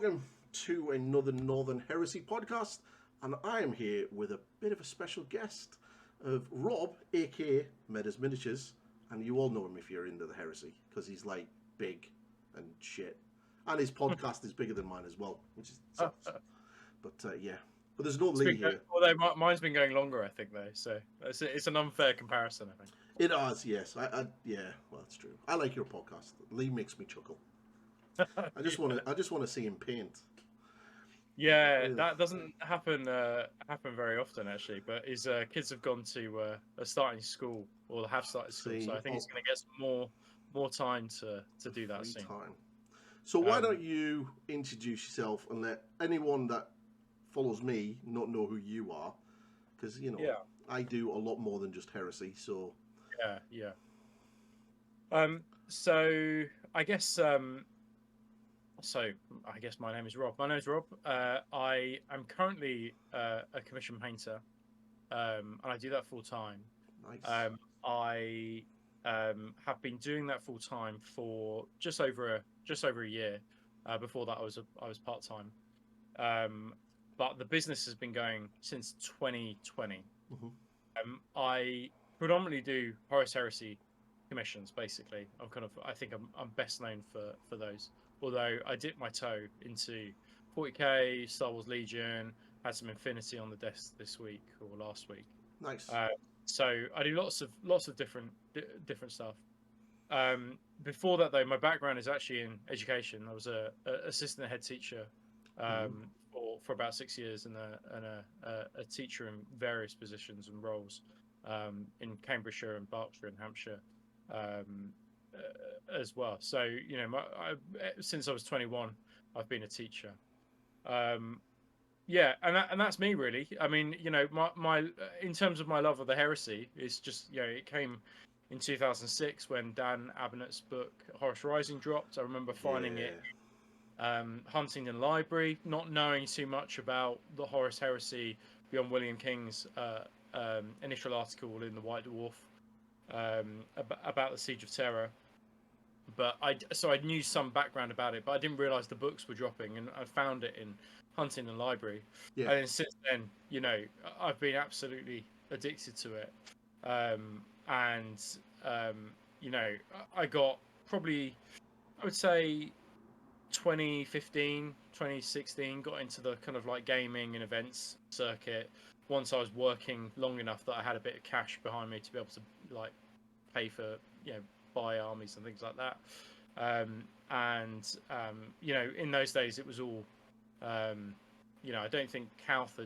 welcome to another Northern Heresy podcast, and I am here with a bit of a special guest of Rob, aka Metas Miniatures, and you all know him if you're into the Heresy because he's like big and shit, and his podcast is bigger than mine as well, which is sucks. But yeah, but there's no Lee here. Although mine's been going longer, I think though, so it's an unfair comparison, I think. It has, yes. Yeah, well, that's true. I like your podcast. Lee makes me chuckle. I just want to see him paint. Yeah, that doesn't happen very often actually. But his kids have gone to are starting school or have started school, so I think he's going to get some more time to do that soon. Time. So why don't you introduce yourself and let anyone that follows me not know who you are, because I do a lot more than just Heresy. So yeah. So I guess my name is Rob. My name is Rob. I am currently a commission painter, and I do that full time. Nice. I have been doing that full time for just over a year. Before that, I was part time. But the business has been going since 2020. Mm-hmm. I predominantly do Horus Heresy commissions. Basically, I think I'm best known for those. Although I dipped my toe into 40k, Star Wars Legion, had some Infinity on the desk this week or last week. Nice. So I do lots of different stuff. Before that though, my background is actually in education. I was a assistant head teacher for about 6 years and a teacher in various positions and roles in Cambridgeshire and Berkshire and Hampshire. As well. So since I was 21, I've been a teacher. Yeah, and that's me really. I mean, my in terms of my love of the heresy, it's just it came in 2006 when Dan Abbott's book Horus Rising dropped. I remember finding it Huntingdon Library, not knowing too much about the Horus Heresy beyond William King's initial article in the White Dwarf about the Siege of Terror. But I knew some background about it, but I didn't realise the books were dropping, and I found it in Huntingdon Library. Yeah. And since then, I've been absolutely addicted to it. I got probably, I would say, 2015, 2016, got into the kind of like gaming and events circuit once I was working long enough that I had a bit of cash behind me to be able to like pay for buy armies and things like that. In those days it was all I don't think Calth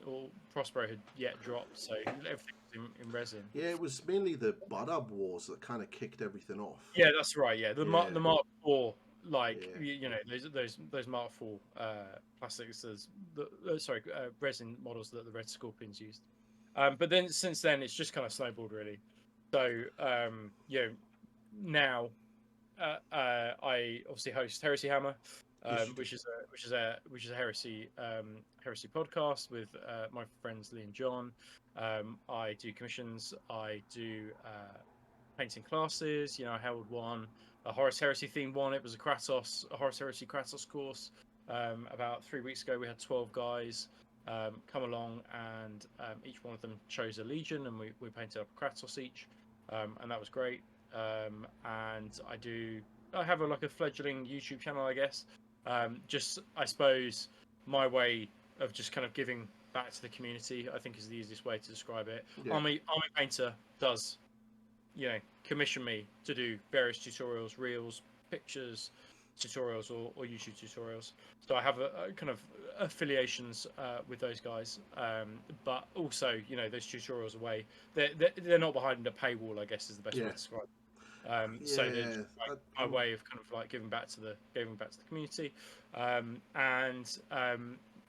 or Prospero had yet dropped, so everything was in resin. Yeah, it was mainly the Badab Wars that kind of kicked everything off. Yeah, that's right. Yeah, the Mark IV, those Mark IV plastics, resin models that the Red Scorpions used. But then since then it's just kind of snowballed really. So now I obviously host Heresy Hammer, which is a heresy podcast with my friends Lee and John. I do commissions. I do painting classes. I held one, a Horus Heresy themed one. It was a Horus Heresy Kratos course. About 3 weeks ago, we had 12 guys come along, and each one of them chose a legion, and we painted up a Kratos each, and that was great. And I have a fledgling YouTube channel, I guess. Just I suppose my way of just kind of giving back to the community, I think, is the easiest way to describe it. Yeah. Army Painter does, commission me to do various tutorials, reels, pictures, tutorials, or YouTube tutorials. So I have a kind of affiliations with those guys, but also those tutorials away. They're not behind a paywall, I guess is the best way to describe it. So there's my way of kind of like giving back to the community.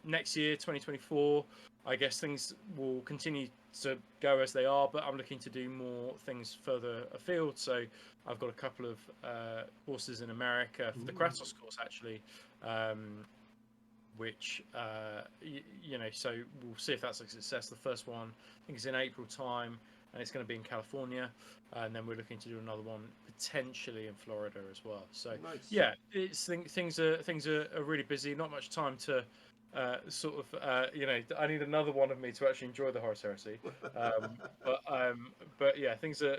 Next year, 2024, I guess things will continue to go as they are, but I'm looking to do more things further afield. So I've got a couple of courses in America for the Kratos course actually, which so we'll see if that's a success. The first one I think is in April time. and it's going to be in California, and then we're looking to do another one potentially in Florida as well. So Nice. yeah, things are really busy. Not much time to I need another one of me to actually enjoy the Horus Heresy. But yeah, things are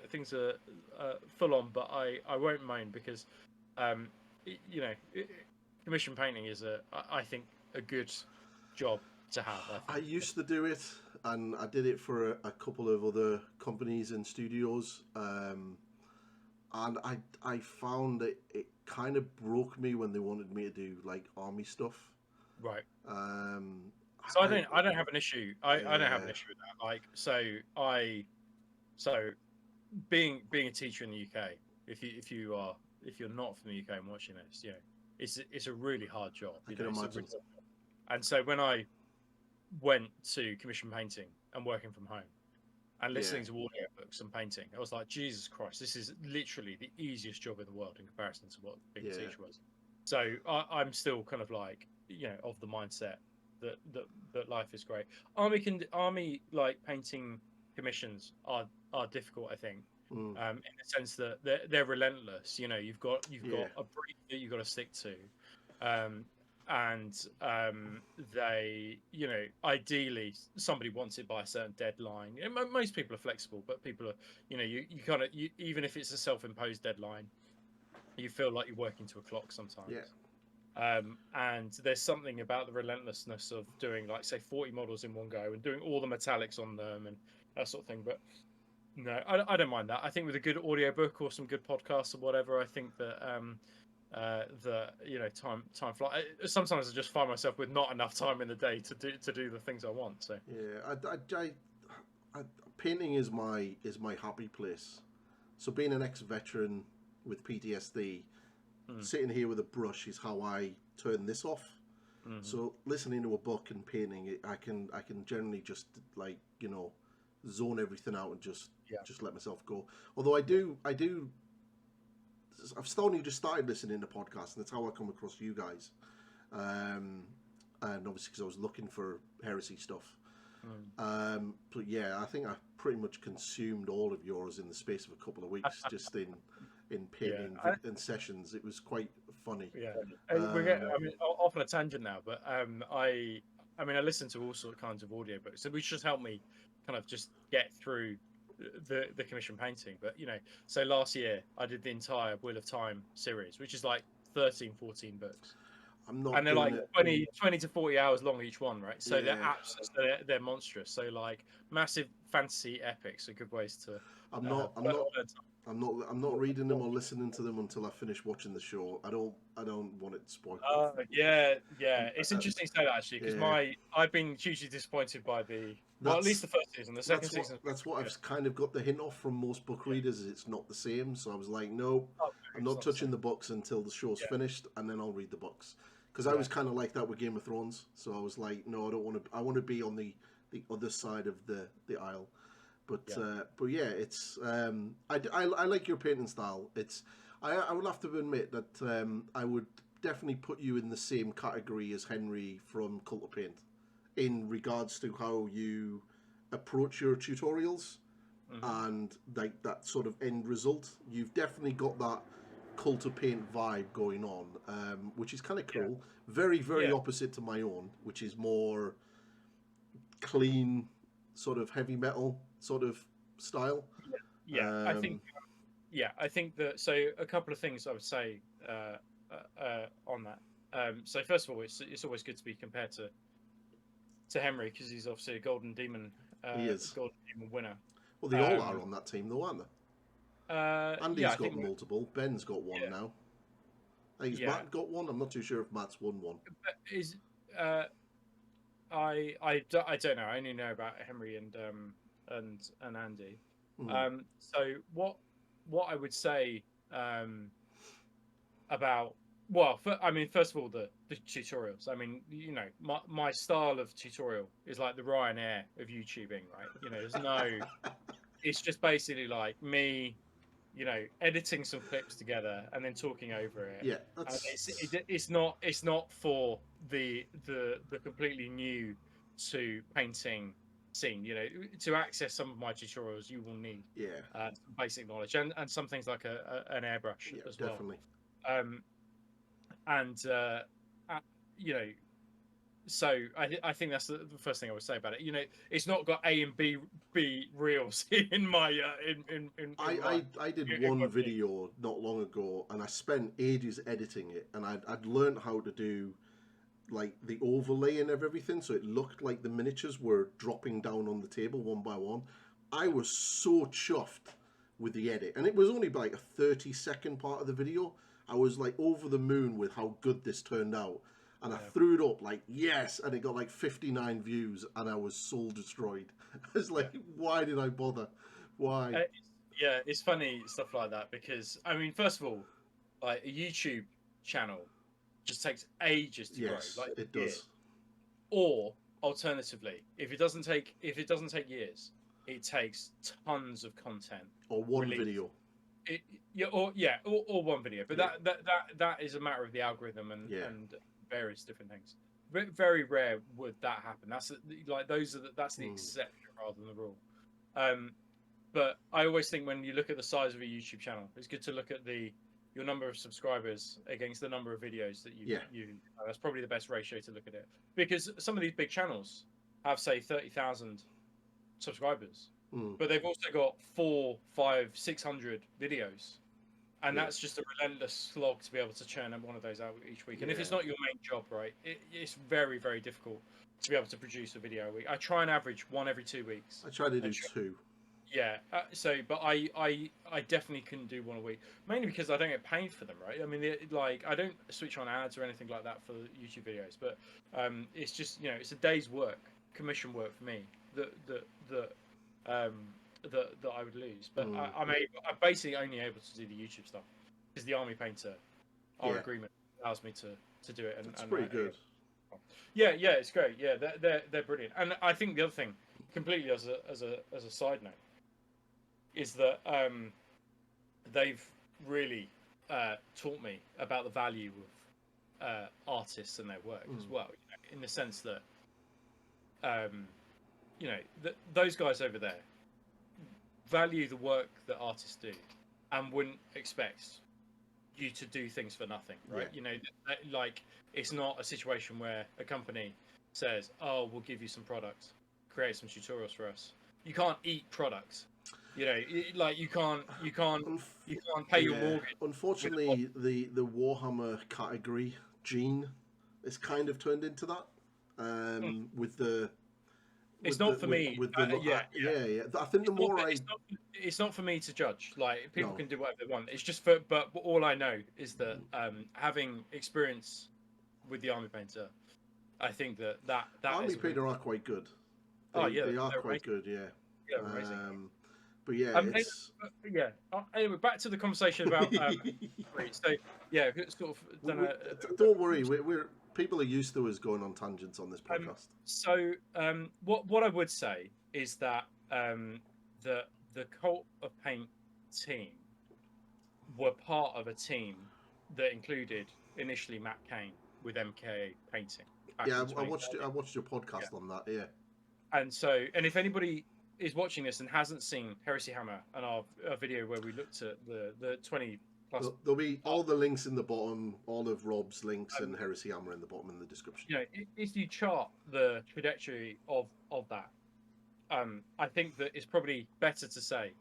full on. But I won't moan because um, commission painting is I think a good job to have. I used to do it, and I did it for a couple of other companies and studios, and I found that it kind of broke me when they wanted me to do like army stuff. Right. Um, So I don't have an issue. I don't have an issue with that. Like so being a teacher in the UK, if you're not from the UK and watching this, it's a really hard job. I can imagine. Really, and so when I went to commission painting and working from home and listening to audiobooks and painting, I was like, Jesus Christ, this is literally the easiest job in the world in comparison to what being a teacher was. So I'm still kind of like, of the mindset that life is great. Army like painting commissions are difficult, I think, in the sense that they're relentless. You've got a brief that you've got to stick to, and they, ideally somebody wants it by a certain deadline. Most people are flexible, but people are, you kind of, even if it's a self-imposed deadline, you feel like you're working to a clock sometimes. And there's something about the relentlessness of doing, like, say, 40 models in one go and doing all the metallics on them and that sort of thing. But no, I don't mind that. I think with a good audiobook or some good podcasts or whatever, I think that time flies. Sometimes I just find myself with not enough time in the day to do the things I want. So painting is my happy place. So being an ex-veteran with PTSD, sitting here with a brush is how I turn this off. So listening to a book and painting, I can generally just zone everything out and just let myself go. Although I've still only just started listening to podcasts, and that's how I come across you guys. And obviously because I was looking for heresy stuff. But yeah, I think I pretty much consumed all of yours in the space of a couple of weeks, just in painting and sessions. It was quite funny. Off on a tangent now, but I listen to all kinds of audiobooks, which just helped me kind of just get through the commission painting. But so last year I did the entire Wheel of Time series, which is like 13, 14 books. And they're like 20 to 40 hours long each one, right? So they're monstrous. So like massive fantasy epics are good ways to. I'm not reading them or listening to them until I finish watching the show. I don't want it spoiled. It's interesting to say that, actually, because I've been hugely disappointed by at least the first season. The second season. That's what I've kind of got the hint off from most book readers. It's not the same. So I was like, no, I'm not touching the books until the show's finished, and then I'll read the books. Because I was kind of like that with Game of Thrones. So I was like, no, I don't want to. I want to be on the other side of the aisle. But yeah, it's I like your painting style. I would have to admit that I would definitely put you in the same category as Henry from Cult of Paint in regards to how you approach your tutorials and like that sort of end result. You've definitely got that Cult of Paint vibe going on, which is kind of cool. Very, very opposite to my own, which is more clean, sort of heavy metal sort of style. I think that. So a couple of things I would say on that. So first of all, it's always good to be compared to Henry, because he's obviously a Golden Demon. He is Golden Demon winner. Well, they all are on that team, though, aren't they? Andy's got multiple. Ben's got one now. I think Matt got one. I'm not too sure if Matt's won one. I don't know. I only know about Henry and Andy. So what I would say about first of all, the tutorials. I mean, my style of tutorial is like the Ryanair of YouTubing, right? There's no. It's just basically like me, editing some clips together and then talking over it. Yeah, it's not for the completely new to painting scene. You know, to access some of my tutorials, you will need some basic knowledge and some things like an airbrush as well. Definitely. You know, so I think that's the first thing I would say about it. You know, it's not got A and B reels in my I did one video not long ago, and I spent ages editing it, and I'd learned how to do like the overlaying of everything, so it looked like the miniatures were dropping down on the table one by one. I was so chuffed with the edit, and it was only like a 30-second part of the video. I was like over the moon with how good this turned out, and I threw it up like yes, and it got like 59 views, and I was soul destroyed. I was like, why did I bother? Why? Yeah, it's funny stuff like that, because I mean, first of all, like a YouTube channel just takes ages to grow. Like it does. Or alternatively, if it doesn't take years, it takes tons of content or one video. Or one video. But that is a matter of the algorithm and various different things. Very rare would that happen. That's like that's the exception rather than the rule. But I always think when you look at the size of a YouTube channel, it's good to look at your number of subscribers against the number of videos that you that's probably the best ratio to look at it, because some of these big channels have, say, 30,000 subscribers, but they've also got 400, 500, 600 videos, and that's just a relentless slog to be able to churn one of those out each week. And if it's not your main job, right, it's very, very difficult to be able to produce a video a week. I try and average one every 2 weeks. I try to do two. Yeah, but I definitely couldn't do one a week, mainly because I don't get paid for them, right? I mean, like, I don't switch on ads or anything like that for YouTube videos, but it's just, you know, it's a day's work, commission work for me that I would lose. But I'm basically only able to do the YouTube stuff because the Army Painter, our agreement allows me to do it. And that's pretty good. Yeah, it's great. Yeah, they're brilliant. And I think the other thing, completely as a side note, is that they've really taught me about the value of artists and their work as well, you know, in the sense that you know, those guys over there value the work that artists do and wouldn't expect you to do things for nothing, right? You know, like, it's not a situation where a company says, oh, we'll give you some products, create some tutorials for us. You can't eat products. You know, like you can't pay your mortgage. Unfortunately, the Warhammer category gene is kind of turned into that. With the it's not for me. I think the more it's not for me to judge. Like, people can do whatever they want. It's just but all I know is that having experience with the Army Painter, I think that Army Painter are quite good. They are quite good. Yeah, amazing. But yeah, Anyway, back to the conversation about. So yeah, sort of. Don't worry, we're people are used to us going on tangents on this podcast. What I would say is that the Cult of Paint team were part of a team that included initially Matt Kane with MK Painting. Yeah, I watched your podcast on that. Yeah. And if anybody is watching this and hasn't seen Heresy Hammer and our video where we looked at the 20 plus, there'll be all the links in the bottom, all of Rob's links and Heresy Hammer in the bottom in the description. You know, if you chart the trajectory of that, I think that it's probably better to say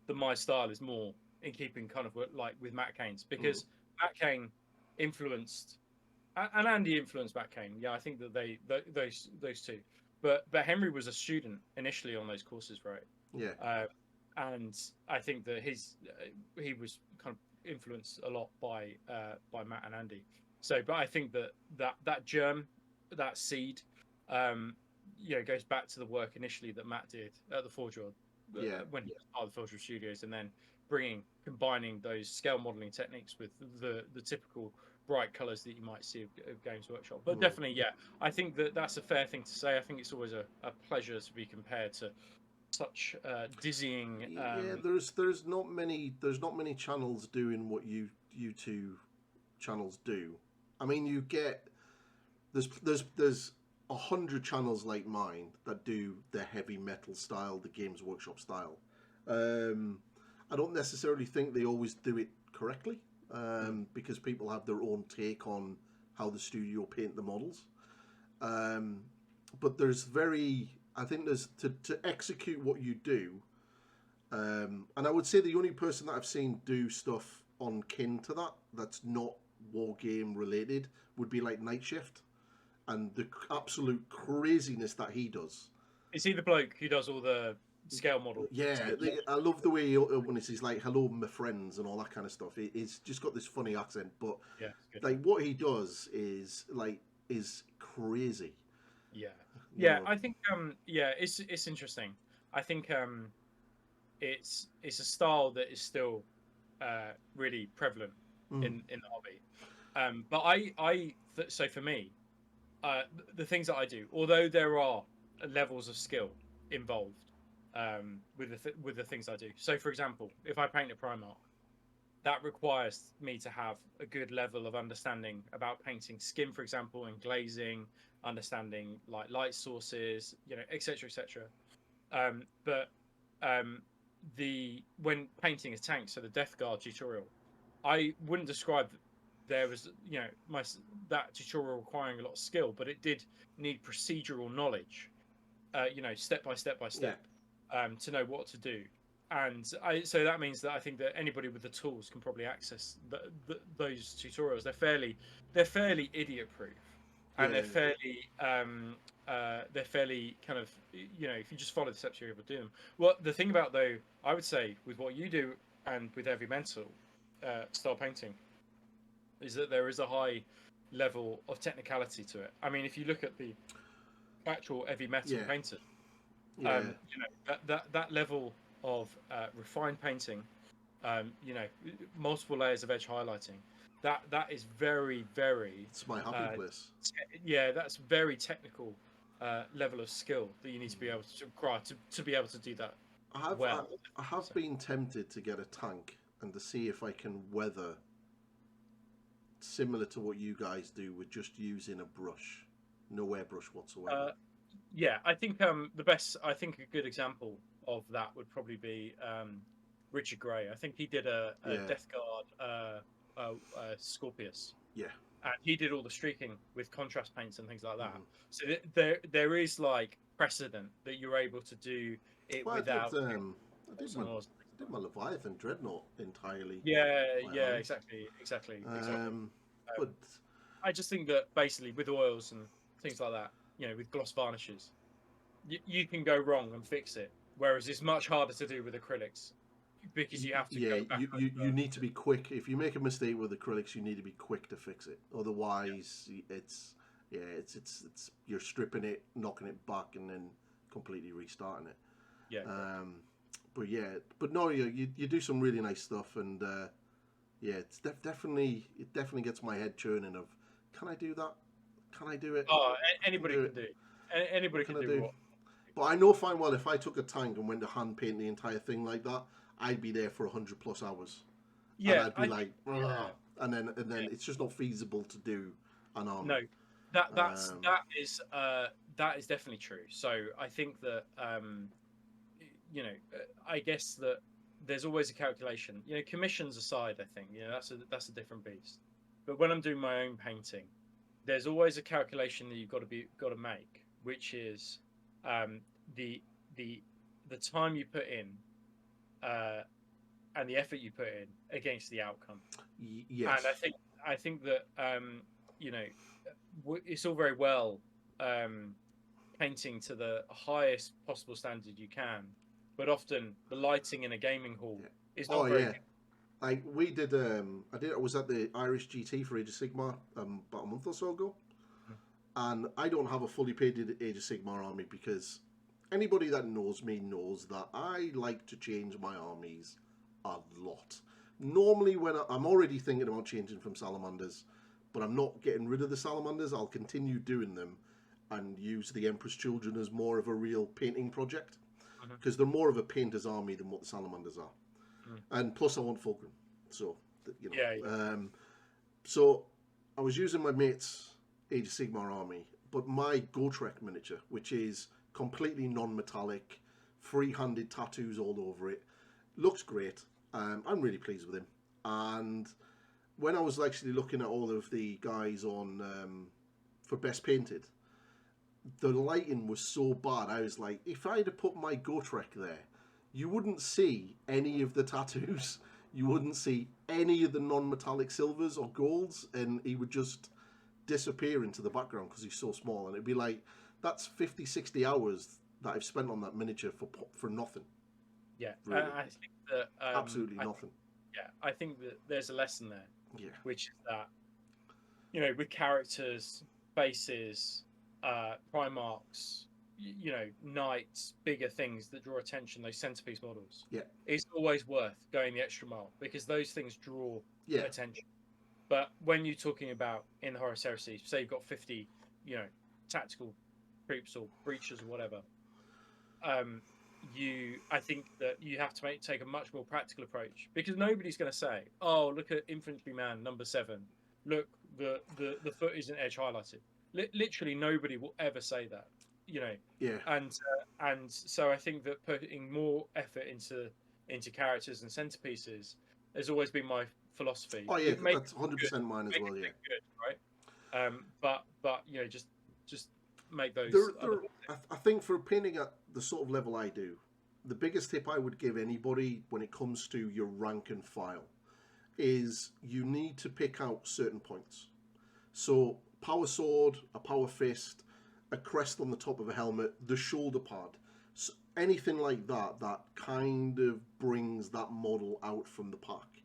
that my style is more in keeping kind of like with Matt Kane's, because Matt Kane influenced and Andy influenced Matt Kane. Yeah, I think that those two. But Henry was a student initially on those courses, right? Yeah. And I think that he was kind of influenced a lot by Matt and Andy. So, but I think that germ, that seed, goes back to the work initially that Matt did at the Forge World, when he was part of the Forge World Studios, and then combining those scale modeling techniques with the typical bright colours that you might see of Games Workshop. But definitely, I think that's a fair thing to say. I think it's always a pleasure to be compared to such dizzying. There's not many channels doing what you two channels do. I mean, you get there's 100 channels like mine that do the heavy metal style, the Games Workshop style. I don't necessarily think they always do it correctly, because people have their own take on how the studio paint the models. But I think there's to execute what you do. And I would say the only person that I've seen do stuff on kin to that that's not war game related would be like Night Shift, and the absolute craziness that he does. Is he the bloke who does all the scale model? Yeah, I love the way when he's like "hello, my friends" and all that kind of stuff. It's just got this funny accent, but yeah, like what he does is crazy. Yeah, You yeah. know? I think it's interesting. I think it's a style that is still really prevalent in the hobby. But so for me, the things that I do, although there are levels of skill involved with the things I do. So, for example, if I paint a Primarch, that requires me to have a good level of understanding about painting skin, for example, and glazing, understanding like light sources, etc., etc. But when painting a tank, so the Death Guard tutorial, I wouldn't describe there was that tutorial requiring a lot of skill, but it did need procedural knowledge, step by step by step, to know what to do. And so that means that I think that anybody with the tools can probably access those tutorials. They're fairly idiot proof, and they're fairly kind of, if you just follow the steps, you're able to do them. Well, the thing about, though, I would say with what you do and with heavy metal style painting is that there is a high level of technicality to it. I mean, if you look at the actual heavy metal painters, that level of refined painting, multiple layers of edge highlighting, that is very, very. It's my happy place. That's very technical level of skill that you need to be able to acquire to be able to do that. I have been tempted to get a tank and to see if I can weather similar to what you guys do with just using a brush, no airbrush whatsoever. I think a good example of that would probably be Richard Gray. I think he did a Death Guard Scorpius. Yeah. And he did all the streaking with contrast paints and things like that. So there is like precedent that you're able to do it without. I did my Leviathan Dreadnought entirely. Exactly. But I just think that basically with oils and things like that, with gloss varnishes, you can go wrong and fix it. Whereas it's much harder to do with acrylics because you have to go back. You need to be quick. If you make a mistake with acrylics, you need to be quick to fix it. Otherwise, it's you're stripping it, knocking it back, and then completely restarting it. But no, you do some really nice stuff, and it's definitely gets my head churning. Of can I do that? Can I do it? Oh, anybody can do. Anybody can do what. But I know fine well if I took a tank and went to hand paint the entire thing like that, I'd be there for 100+ hours. Yeah, and I'd be and then it's just not feasible to do an army. No, that is definitely true. So I think that I guess that there's always a calculation. Commissions aside, I think that's a different beast. But when I'm doing my own painting, there's always a calculation that you've got to make, which is the time you put in and the effort you put in against the outcome. Yes. And I think that it's all very well painting to the highest possible standard you can, but often the lighting in a gaming hall is not very good. Like we did, I was at the Irish GT for Age of Sigmar about a month or so ago, and I don't have a fully painted Age of Sigmar army because anybody that knows me knows that I like to change my armies a lot. Normally, when I'm already thinking about changing from salamanders, but I'm not getting rid of the salamanders, I'll continue doing them and use the Emperor's Children as more of a real painting project because they're more of a painter's army than what the salamanders are. And plus I want Fulcrum, so so I was using my mate's Age of Sigmar army, but my Gotrek miniature, which is completely non-metallic, free-handed tattoos all over it, looks great. I'm really pleased with him. And when I was actually looking at all of the guys on for Best Painted, the lighting was so bad. I was like, if I had put my Gotrek there, you wouldn't see any of the tattoos. You wouldn't see any of the non-metallic silvers or golds, and he would just disappear into the background because he's so small. And it'd be like, that's 50, 60 hours that I've spent on that miniature for nothing. Yeah, really. I think that Absolutely nothing. I think that there's a lesson there, Yeah. which is that, you know, with characters, bases, Primarchs, you know, knights, bigger things that draw attention, those centerpiece models. Yeah. It's always worth going the extra mile because those things draw Yeah. attention. But when you're talking about in the Horus Heresy, say you've got 50, you know, tactical troops or breaches or whatever, I think that you have to take a much more practical approach because nobody's going to say, "Oh, look at infantryman number 7. Look, the foot isn't edge highlighted." Literally, nobody will ever say that, you know. Yeah. And so I think that putting more effort into characters and centerpieces has always been my philosophy. Oh yeah, that's 100% mine as well. Yeah. Good, right? But you know, just make those. I think for painting at the sort of level I do, the biggest tip I would give anybody when it comes to your rank and file is you need to pick out certain points. So power sword, a power fist, a crest on the top of a helmet, the shoulder pad, so anything like that that kind of brings that model out from the pack.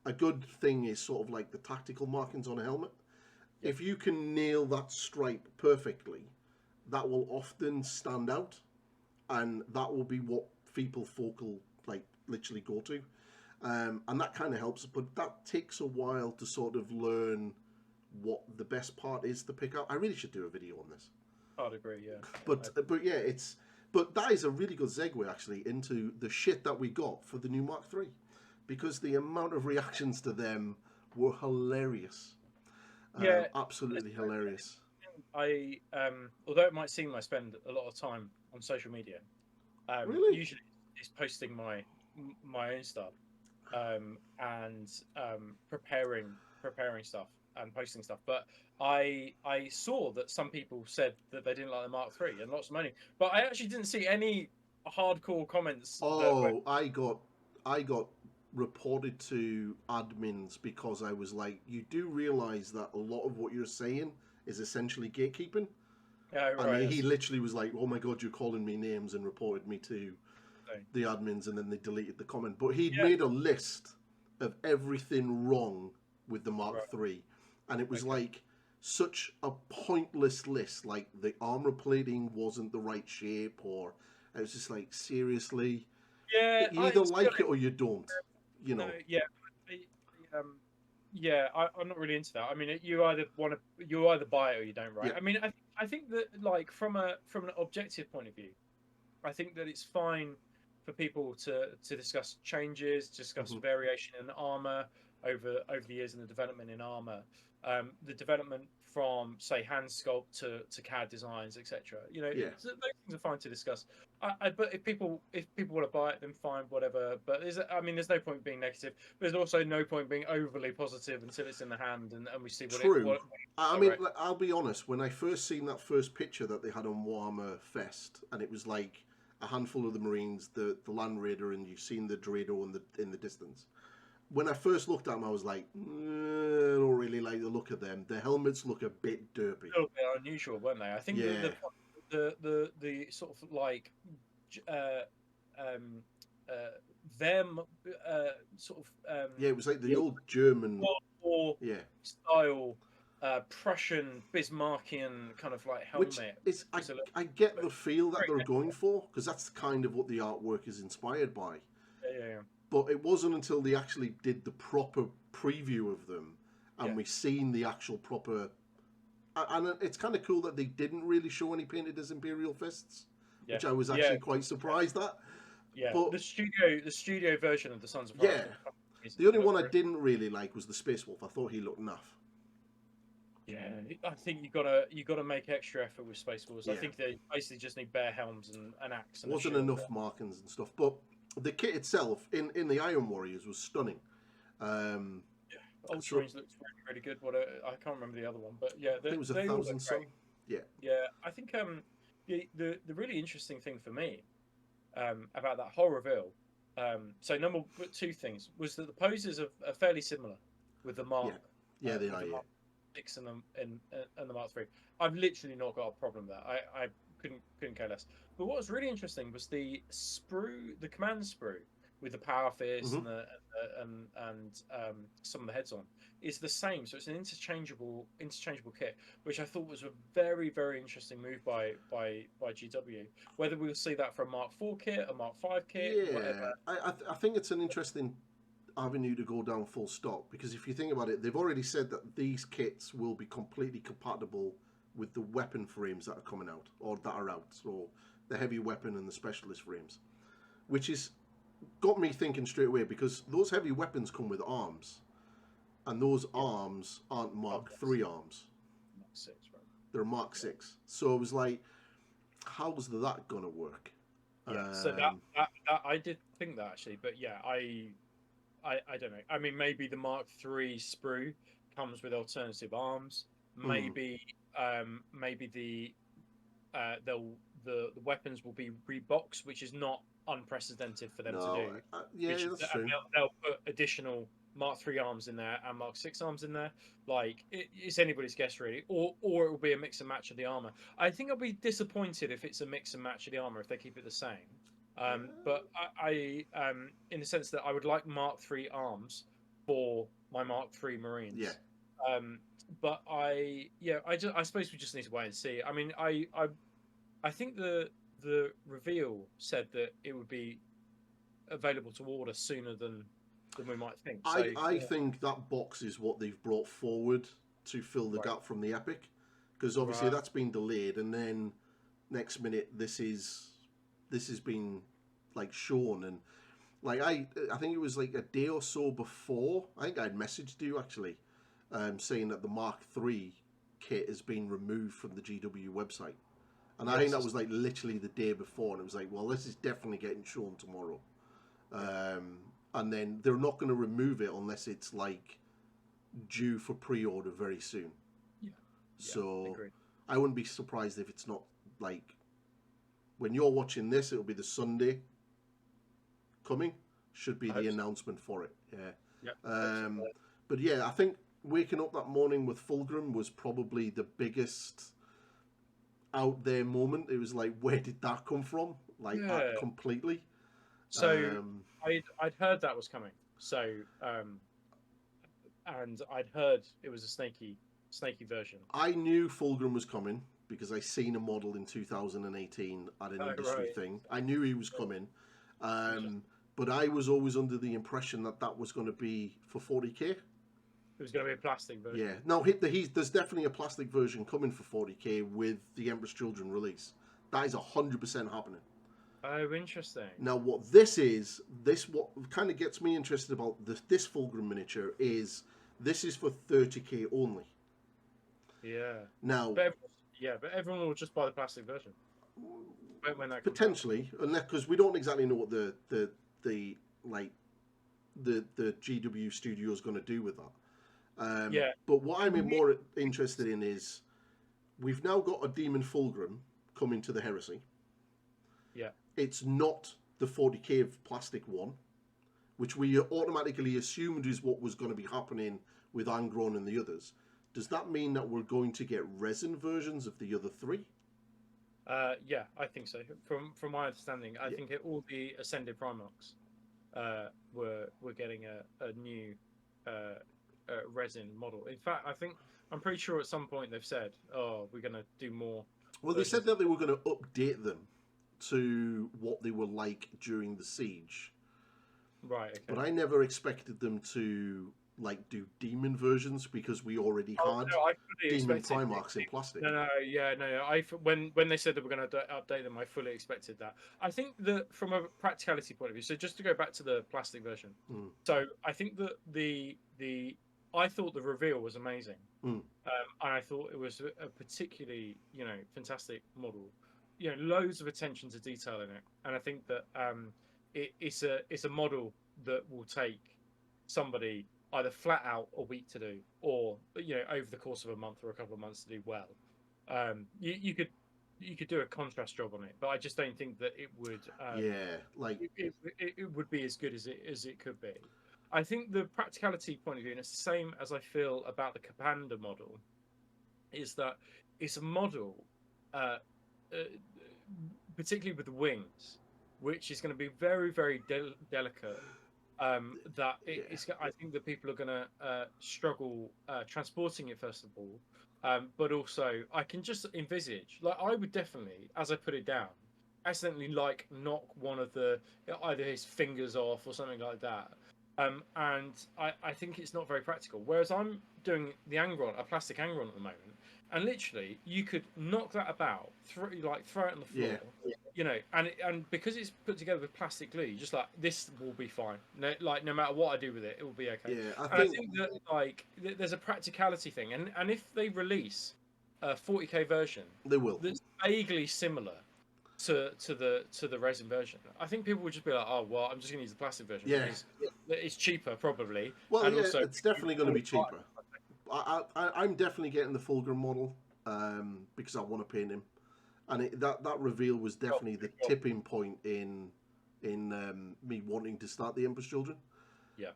A good thing is sort of like the tactical markings on a helmet. Yep. If you can nail that stripe perfectly, that will often stand out, and that will be what people focal like literally go to, and that kind of helps. But that takes a while to sort of learn what the best part is to pick out. I really should do a video on this. I'd agree, yeah. But yeah, but that is a really good segue actually into the shit that we got for the new Mark III, because the amount of reactions to them were hilarious. Yeah, absolutely hilarious. I although it might seem I spend a lot of time on social media, really? Usually it's posting my own stuff, and preparing stuff and posting stuff. But I saw that some people said that they didn't like the Mark III and lots of money, but I actually didn't see any hardcore comments. Oh, I got reported to admins because I was like, you do realize that a lot of what you're saying is essentially gatekeeping. Yeah, right. And he literally was like, oh my god, you're calling me names, and reported me to the admins, and then they deleted the comment. But he'd made a list of everything wrong with the Mark III, and it was like such a pointless list. Like the armor plating wasn't the right shape, or it was just like, seriously, you either like it or you don't. You know. No, I'm not really into that. I mean, you either buy it or you don't, right? Yeah. I mean, I think that like from an objective point of view, I think that it's fine for people to discuss changes, discuss variation in armor over the years and the development in armor, the development from say hand sculpt to CAD designs, etc. You know, those things are fine to discuss. But if people want to buy it, then fine, whatever. But there's no point being negative. There's also no point being overly positive until it's in the hand and we see what True. it. I mean, I'll be honest. When I first seen that first picture that they had on Warhammer Fest, and it was like a handful of the Marines, the Land Raider, and you've seen the Dredo in the distance. When I first looked at them, I was like, I don't really like the look of them. The helmets look a bit derpy. A little bit unusual, weren't they? I think the sort of like them sort of it was like the old German style Prussian Bismarckian kind of like helmet. Which I get the feel that they're going for, because that's kind of what the artwork is inspired by. Yeah. But it wasn't until they actually did the proper preview of them and we seen the actual proper. And it's kind of cool that they didn't really show any painted as Imperial Fists, which I was actually quite surprised at. Yeah, but the studio version of the Sons of Horus. The only one I didn't really like was the Space Wolf. I thought he looked naff. Yeah, I think you gotta make extra effort with Space Wars. I Yeah. think they basically just need bare helms and an axe and a Wasn't shield. enough markings and stuff, but the kit itself in the Iron Warriors was stunning. Um, so Ultramarines looks really, really good. I can't remember the other one, but yeah, it was they all 1,000 look sun. great. Yeah, Yeah, I think the really interesting thing for me about that whole reveal. So number two things was that the poses are fairly similar with the Mark, yeah, they with are. the Yeah, Mark 6 and the Mark 3. I've literally not got a problem there. I couldn't care less. But what was really interesting was the sprue, the command sprue with the power fist hmm and some of the heads on is the same. So it's an interchangeable kit, which I thought was a very very interesting move by GW. Whether we'll see that for a Mark 4 kit, a Mark 5 kit, whatever. yeah. I think it's an interesting avenue to go down full stop, because if you think about it, they've already said that these kits will be completely compatible with the weapon frames that are coming out or that are out, so the heavy weapon and the specialist frames, which is got me thinking straight away, because those heavy weapons come with arms, and those arms aren't Mark 3 arms. Mark 6, right? They're Mark 6. So it was like, how's that going to work? Yeah, so that I did think that actually, but yeah, I don't know. I mean, maybe the Mark 3 sprue comes with alternative arms. Maybe maybe the weapons will be reboxed, which is not unprecedented for them to No, do. yeah, Which that's and true. they'll put additional Mark 3 arms in there and Mark 6 arms in there. Like it's anybody's guess really, or it will be a mix and match of the armor. I think I'll be disappointed if it's a mix and match of the armor if they keep it the same. But I in the sense that I would like Mark 3 arms for my Mark 3 Yeah, Marines. But I suppose we just need to wait and see. I mean, I think the reveal said that it would be available to order sooner than we might think. So I think that box is what they've brought forward to fill the right, gap from the Epic, because obviously right, that's been delayed, and then next minute this has been like shown, and like I think it was like a day or so before, I think I'd messaged you actually, saying that the Mark 3 kit has been removed from the GW website, and I think that was like literally the day before, and it was like, well, this is definitely getting shown tomorrow. And then they're not going to remove it unless it's like due for pre-order very soon. yeah, So agreed. I wouldn't be surprised if it's not like, when you're watching this, it'll be the Sunday coming. Should be I the hope so. announcement for it. Yeah. Yeah, I hope so. But yeah, I think waking up that morning with Fulgrim was probably the biggest out there moment. It was like, where did that come from? Like, Yeah. completely. So I'd heard that was coming. So and I'd heard it was a snaky version. I knew Fulgrim was coming because I seen a model in 2018 at an industry Right. thing. I knew he was coming, but I was always under the impression that that was going to be for 40k. It was going to be a plastic version. Yeah, no, there's definitely a plastic version coming for 40k with the Emperor's Children release. That is 100% happening. Oh, interesting. Now, what this what kind of gets me interested about this Fulgrim miniature is this is for 30k only. Yeah. Now, But everyone will just buy the plastic version. When that comes out. potentially, unless, because we don't exactly know what the GW studio is going to do with that. Yeah. But what I'm more interested in is we've now got a Demon Fulgrim coming to the Heresy. Yeah. It's not the 40k plastic one, which we automatically assumed is what was going to be happening with Angron and the others. Does that mean that we're going to get resin versions of the other three? Yeah, I think so. From my understanding, I think all the Ascended Primarchs were getting a new resin model. In fact, I'm pretty sure at some point they've said, "Oh, we're going to do more." Well, they said that they were going to update them to what they were like during the siege. Right. Okay. But I never expected them to like do demon versions, because we already had demon Primarchs in plastic. No. When they said that we're going to update them, I fully expected that. I think that from a practicality point of view, so just to go back to the plastic version, so I think that I thought the reveal was amazing. And I thought it was a particularly, fantastic model. Loads of attention to detail in it, and I think that it's a model that will take somebody either flat out a week to do, or over the course of a month or a couple of months to do well. You could do a contrast job on it, but I just don't think that it would. Yeah, like It would be as good as it could be. I think the practicality point of view, and it's the same as I feel about the Capanda model, is that it's a model, uh, uh, particularly with the wings, which is going to be very, very delicate. That yeah, I think that people are going to struggle transporting it first of all, but also I can just envisage, like I would definitely, as I put it down, accidentally like knock one of the either his fingers off or something like that. And I think it's not very practical. Whereas I'm doing the Angron, a plastic Angron at the moment, and literally you could knock that about, throw it on the floor, yeah, and because it's put together with plastic glue, just like this will be fine. No matter what I do with it, it will be okay. yeah. I And I think think that there's a practicality thing, and if they release a 40K version they will. that's vaguely similar to the resin version, I think people would just be like, oh well, I'm just going to use the plastic version Yeah. because it's cheaper probably, Well, and yeah, also it's definitely going to be cheaper. I'm definitely getting the Fulgrim model because I want to paint him, and that reveal was definitely the tipping point in me wanting to start the Emperor's Children. Yeah.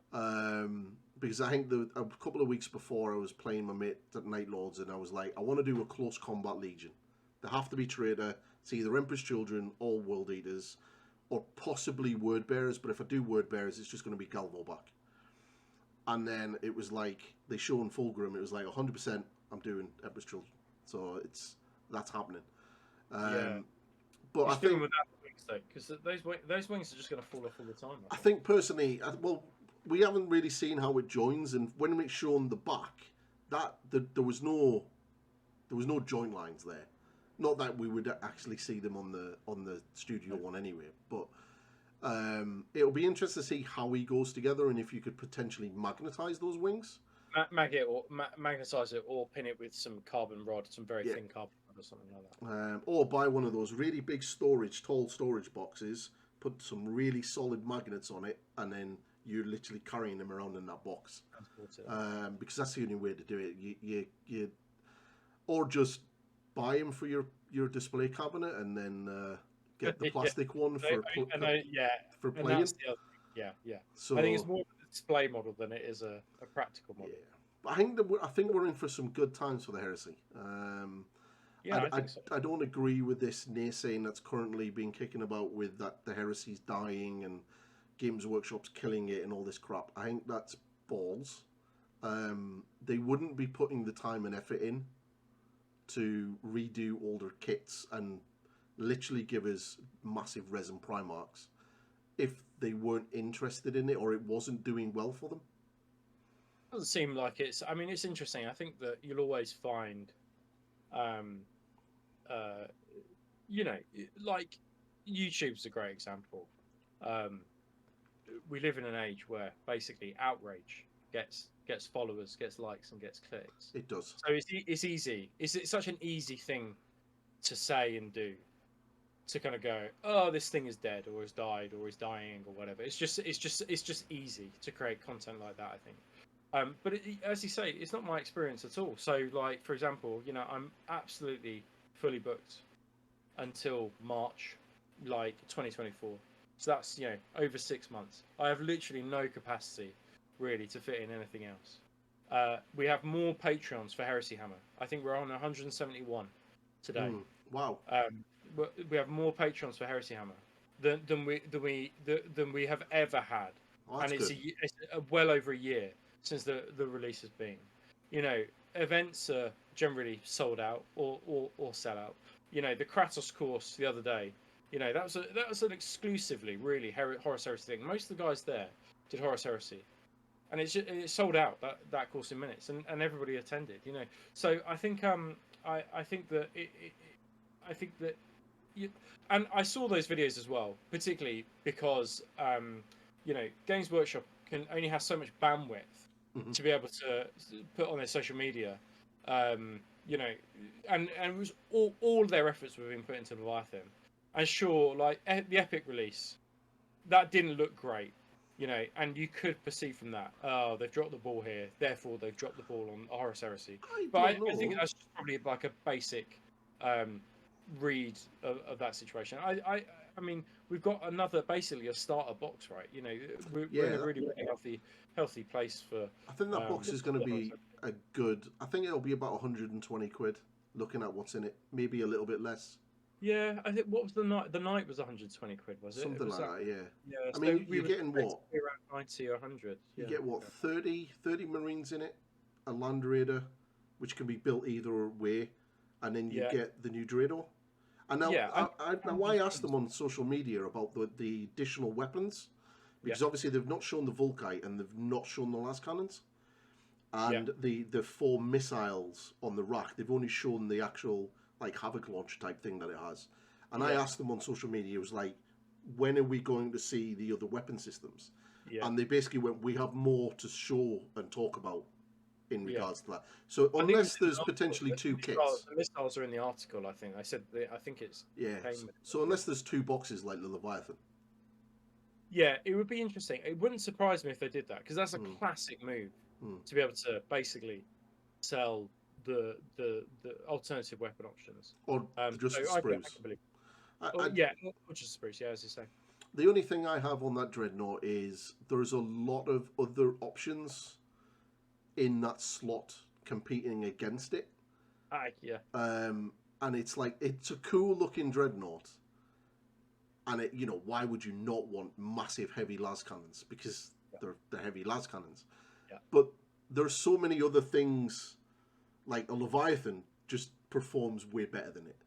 Because I think a couple of weeks before I was playing my mate at Night Lords, and I was like, I want to do a close combat legion. They have to be traitor. It's either Emperor's Children or World Eaters, or possibly Word Bearers. But if I do Word Bearers, it's just going to be Galvo back. And then it was like they show in Fulgrim. It was like 100%. I'm doing Emperor's Children, so that's happening. Yeah. But I think with that wings though, because those wings are just going to fall off all the time. I think personally, well, we haven't really seen how it joins, and when it's shown the back, there was no joint lines there. Not that we would actually see them on the studio one anyway, but it'll be interesting to see how he goes together and if you could potentially magnetize those wings. Magnetize it or pin it with some carbon rod, some very thin carbon rod or something like that. Or buy one of those really big tall storage boxes, put some really solid magnets on it, and then you're literally carrying them around in that box. Because that's the only way to do it. You or just buy them for your display cabinet and then get the plastic one for playing. So I think it's more of a display model than it is a practical model. Yeah. But I think we're in for some good times for the Heresy. I think so. I don't agree with this naysaying that's currently being kicking about with that the Heresy's dying and Games Workshop's killing it and all this crap. I think that's balls. They wouldn't be putting the time and effort in to redo older kits and literally give us massive resin Primarchs if they weren't interested in it or it wasn't doing well for them. Doesn't seem like it's. I mean, it's interesting. I think that you'll always find, like YouTube's a great example. We live in an age where basically outrage gets followers, gets likes, and gets clicks. It does. So it's easy. It's such an easy thing to say and do. To kind of go, oh, this thing is dead, or has died, or is dying, or whatever. It's just easy to create content like that, I think. But as you say, it's not my experience at all. So, like for example, I'm absolutely fully booked until March, like 2024. So that's over 6 months. I have literally no capacity really to fit in anything else. We have more Patreons for Heresy Hammer. I think we're on 171 today. Wow. We have more patrons for Heresy Hammer than we have ever had, and it's well over a year since the release has been. Events are generally sold out or sell out. The Kratos course the other day. That was an exclusively really Horus Heresy thing. Most of the guys there did Horus Heresy, and it sold out that course in minutes, and everybody attended. So I think I think that. And I saw those videos as well, particularly because Games Workshop can only have so much bandwidth to be able to put on their social media You know, and it was all their efforts were being put into Leviathan. And sure, like the Epic release, that didn't look great, you know, and you could perceive from that, oh, they've dropped the ball here, therefore they've dropped the ball on Horus Heresy. I But don't I think know. that's probably like a basic um, read of that situation. I mean, we've got basically a starter box, right? You know, we're in a Yeah, really healthy place for. I think that box is going to Horus be a good. I think it'll be about 120 quid. Looking at what's in it, maybe a little bit less, Yeah, I think what was the night? The night was 120 quid, was it? It something was like that. that. Yeah. Yeah, I so mean, we you're were getting what? expecting around 90 or 100. You Yeah. get what? 30 Marines in it, a Land Raider, which can be built either way, and then you Yeah. get the new Dreadnought. And now, Yeah. I asked them on social media about the additional weapons, Yeah. because obviously they've not shown the Volkite and they've not shown the las cannons, Yeah. and the 4 missiles on the rack. They've only shown the actual like Havoc launcher type thing that it has. And I Yeah. asked them on social media, it was like, when are we going to see the other weapon systems? Yeah. And they basically went, we have more to show and talk about in Yeah. regards to that. So I think it was unless in the there's article, potentially the two missiles, kits, the missiles are in the article. I think I said. I think it's yeah. came with. So unless there's 2 boxes like the Leviathan, Yeah, it would be interesting. It wouldn't surprise me if they did that because that's a mm, classic move mm. to be able to basically sell the alternative weapon options. Or just So the I sprues. can believe. I, Oh, I, yeah, or just spruce. Yeah, as you say. the only thing I have on that Dreadnought is there's a lot of other options in that slot competing against it. Yeah. And it's like, it's a cool looking Dreadnought. And it, why would you not want massive heavy las cannons? Because they're the heavy las cannons. Yeah. But there's so many other things, like a Leviathan just performs way better than it.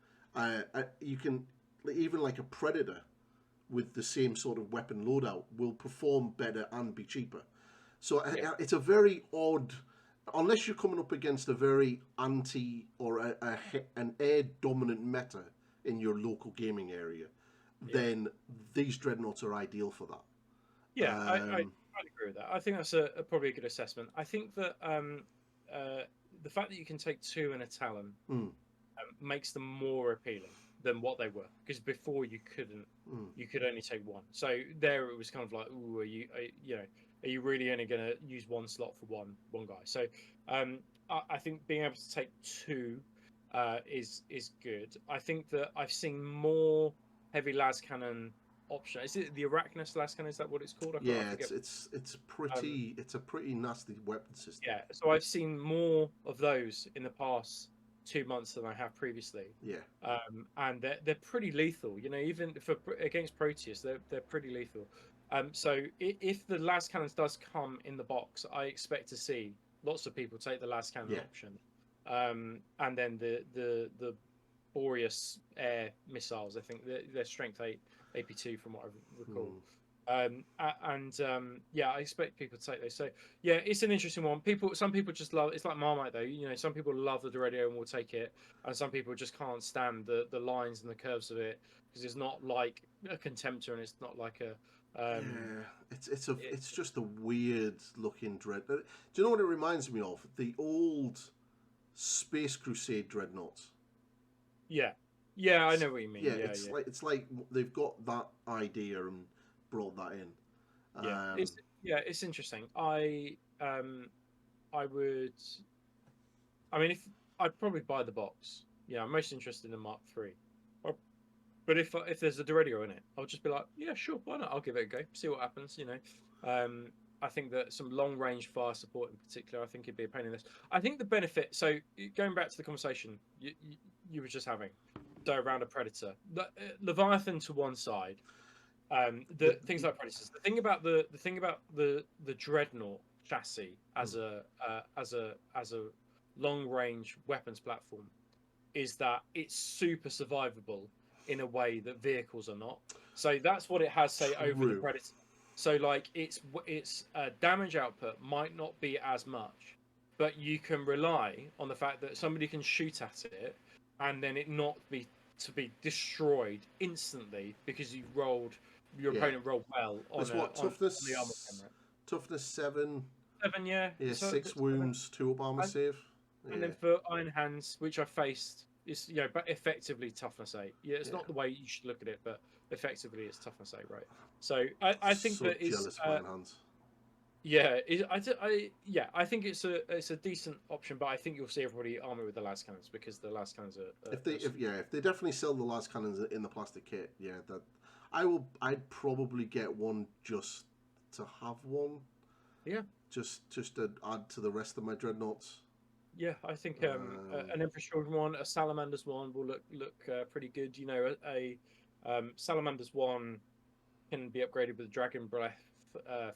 You can, even like a Predator with the same sort of weapon loadout will perform better and be cheaper. So it's a very odd, unless you're coming up against a very anti or an air dominant meta in your local gaming area, then these Dreadnoughts are ideal for that. Yeah, I agree with that. I think that's probably a good assessment. I think that the fact that you can take 2 in a Talon makes them more appealing than what they were, because before you couldn't. You could only take 1. So there it was kind of like, ooh, are you really only going to use 1 slot for one guy? So I think being able to take 2 is good. I think that I've seen more heavy las cannon option. Is it the Arachnus las cannon? Is that what it's called? Yeah, it's a pretty nasty weapon system. Yeah, so I've seen more of those in the past 2 months than I have previously. Yeah. And they're pretty lethal. You know, even against Proteus, they're pretty lethal. So if the las cannons does come in the box, I expect to see lots of people take the las cannon option. And then the Boreas air missiles, I think they're strength 8 AP2 from what I recall. I expect people to take those. So yeah, it's an interesting one. Some people just love. It's like Marmite though. You know, some people love the Dorado and will take it, and some people just can't stand the lines and the curves of it because it's not like a Contemptor and it's not like a. It's just a weird looking dread. Do you know what it reminds me of? The old Space Crusade dreadnoughts. Yeah, I know what you mean. Yeah, it's like they've got that idea and brought that in. It's interesting. I would. I mean, if I'd probably buy the box. Yeah, I'm most interested in Mark III. But if there's a Dorado in it, I'll just be like, yeah, sure, why not? I'll give it a go, see what happens. You know, I think that some long range fire support in particular, I think it'd be a pain in this. I think the benefit. So going back to the conversation you were just having, so around a Predator, Leviathan to one side. Things like Predators. The thing about the Dreadnought chassis as a long range weapons platform is that it's super survivable in a way that vehicles are not. So that's what it has say over the Predator. So like its damage output might not be as much, but you can rely on the fact that somebody can shoot at it and then it not be destroyed instantly because your opponent rolled well on the armor camera. Toughness 7. 7, yeah. Yeah, so 6 wounds, 2 up armor save. And then for Iron Hands, which I faced, it's but effectively toughness 8. Yeah, it's not the way you should look at it, but effectively it's toughness 8, right? So I think so that is jealous of Iron Hands. yeah, I think it's a decent option, but I think you'll see everybody armor with the las cannons because the las cannons are if they definitely sell the las cannons in the plastic kit, I'd probably get one just to have one. Yeah. Just to add to the rest of my dreadnoughts. Yeah, I think an Emperor's Children one, a Salamanders one will look pretty good. A Salamanders one can be upgraded with Dragon Breath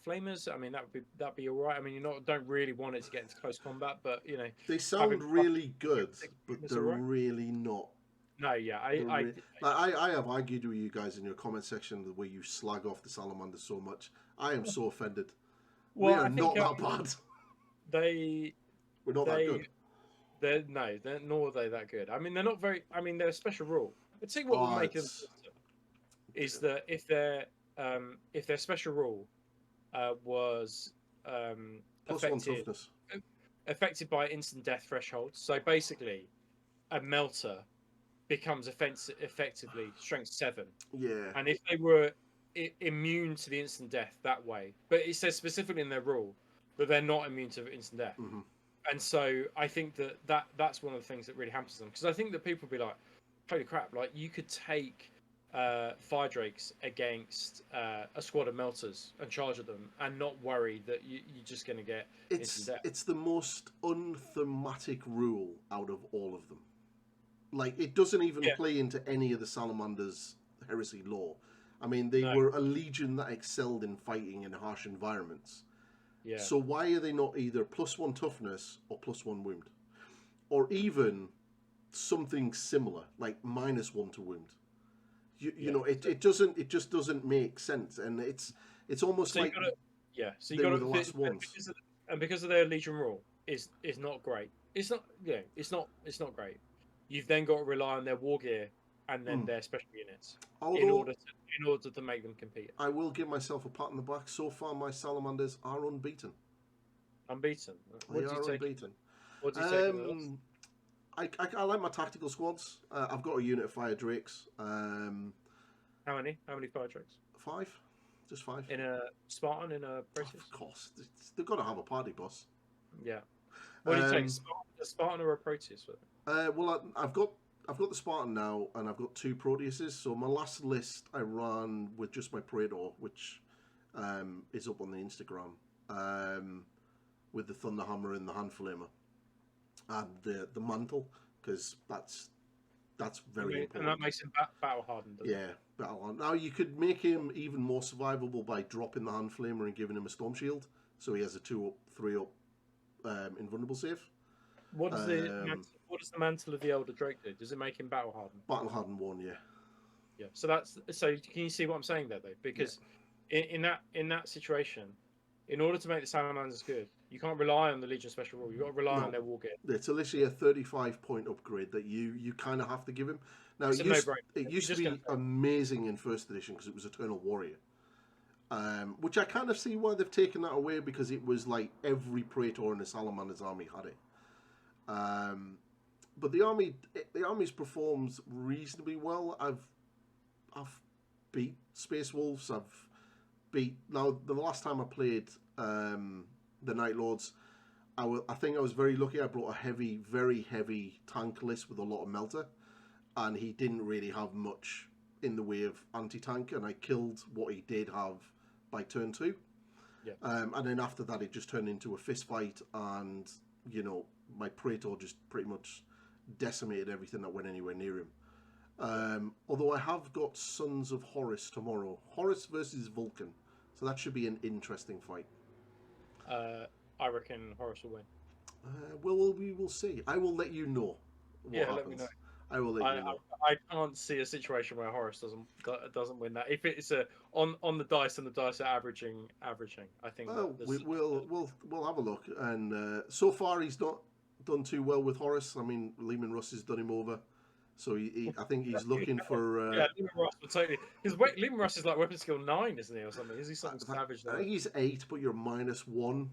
flamers. I mean, that'd be all right. I mean, don't really want it to get into close combat, but they sound really good, but they're really not. No, yeah, I have argued with you guys in your comment section the way you slag off the Salamanders so much. I am so offended. Well, we are not that bad. We're not that good. Nor are they that good. I mean, they're not very. I mean, they're a special rule. I think what will make them is that if their special rule was affected by instant death thresholds. So basically, a melter becomes effectively strength 7. Yeah. And if they were immune to the instant death that way, but it says specifically in their rule that they're not immune to instant death. Mm-hmm. And so I think that's one of the things that really hampers them, because I think that people will be like, holy crap, like you could take fire drakes against a squad of melters and charge at them and not worry that you're just going to get instant death. It's the most unthematic rule out of all of them. Like, it doesn't even play into any of the Salamanders' heresy lore. I mean, they were a legion that excelled in fighting in harsh environments. Yeah. So why are they not either +1 toughness or +1 wound? Or even something similar, like -1 to wound? You know, it just doesn't make sense, and it's almost so like so you got the last ones. Because of their legion rule is not great. It's not it's not great. You've then got to rely on their war gear and then their special units in order to make them compete. I will give myself a pat on the back. So far, my Salamanders are unbeaten. Unbeaten. They are unbeaten. What do you take? I like my tactical squads. I've got a unit of fire drakes. How many? How many fire drakes? 5. Just 5. In a Spartan, in a Proteus? Of course. They've got to have a party boss. Yeah. What do you take? A Spartan or a Proteus? Well, I've got the Spartan now, and I've got 2 Proteuses. So my last list I ran with just my Praetor, which is up on the Instagram, with the Thunder Hammer and the Hand Flamer, and the Mantle, because that's very important. And that makes him battle hardened. Battle hardened. Now you could make him even more survivable by dropping the Hand Flamer and giving him a Storm Shield, so he has a 2-up, 3-up invulnerable save. What does the mantle of the Elder Drake do? Does it make him battle hardened? Battle hardened 1, yeah. Yeah. So can you see what I'm saying there, though? Because in that situation, in order to make the Salamanders good, you can't rely on the Legion special rule. You've got to rely on their war gear. It's literally a 35-point upgrade that you kind of have to give him. Now, it used to be amazing in first edition because it was Eternal Warrior, which I kind of see why they've taken that away, because it was like every Praetor in the Salamander's army had it. But the army's performs reasonably well. I've beat Space Wolves. Now the last time I played the Night Lords, I think I was very lucky. I brought a very heavy tank list with a lot of melter, and he didn't really have much in the way of anti-tank, and I killed what he did have by turn 2. Yeah. And then after that, it just turned into a fist fight, and my Praetor just pretty much decimated everything that went anywhere near him. Although I have got Sons of Horus tomorrow. Horus versus Vulcan. So that should be an interesting fight. I reckon Horus will win. Well, we will see. I will let you know what happens. Let me know. I will let you know. I can't see a situation where Horus doesn't win that. If it's on the dice and the dice are averaging, I think. We'll have a look. And so far, he's not done too well with Horus. I mean, Lehman Russ has done him over, so I think he's looking for. Yeah, Lehman Russ will totally. Because Lehman Russ is like weapon skill 9, isn't he, or something? Is he something savage? I think he's 8, but you're -1